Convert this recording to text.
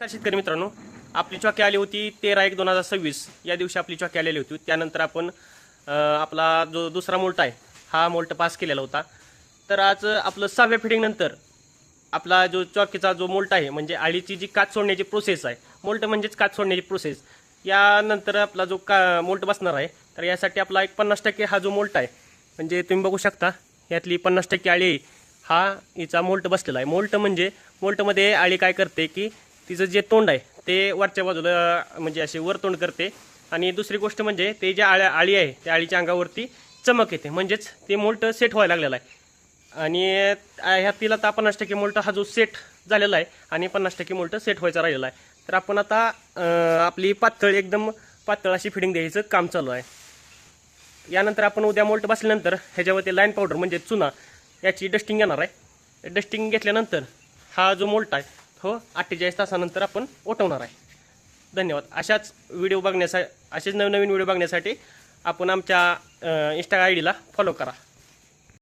शेतकरी मित्रांनो, आपली चॉकी आली होती 13/1/2026 या दिवशी आपली चॉकी आलेली होती। त्यानंतर आपण आपला जो दुसरा मोल्ट आहे हा मोल्ट पास केलेला होता। तर आज आपलं 6व्या फिडिंग नंतर आपला जो चॉकीचा जो मोल्ट आहे म्हणजे आळीची जी काच सोडण्याची प्रोसेस आहे, मोल्ट म्हणजेच काच सोडण्याची प्रोसेस, यानंतर आपला जो मोल्ट बसणार आहे। तर यासाठी आपला एक 50% हा जो मोल्ट आहे म्हणजे तुम्ही बघू शकता यातली 50% आळी हा हिचा मोल्ट बसलेला आहे। मोल्ट म्हणजे मोल्टमध्ये आळी काय करते की तिचं जे तोंड आहे ते वरच्या बाजूला म्हणजे असे वर तोंड करते आणि दुसरी गोष्ट म्हणजे ते जे आळी आहे त्या आळीच्या अंगावरती चमक येते, म्हणजेच ते मोल्ट सेट व्हायला लागलेला आहे। आणि ह्या तिला आता 50% मोल्ट हा जो सेट झालेला आहे आणि 50% मोल्ट सेट व्हायचा राहिलेला आहे। तर आपण आता आपली पातळ एकदम पातळ अशी फिडिंग द्यायचं काम चालू आहे। यानंतर आपण उद्या मोल्ट बसल्यानंतर ह्याच्यावरती लाईन पावडर म्हणजे चुना याची डस्टिंग येणार आहे। डस्टिंग घेतल्यानंतर हा जो मोल्ट आहे तो 48 तासानंतर आपण ओटवणार आहे। धन्यवाद। अशाच व्हिडिओ बघण्यासाठी, असेच नवीन व्हिडिओ बघण्यासाठी आपण आमच्या इंस्टा आयडीला फॉलो करा।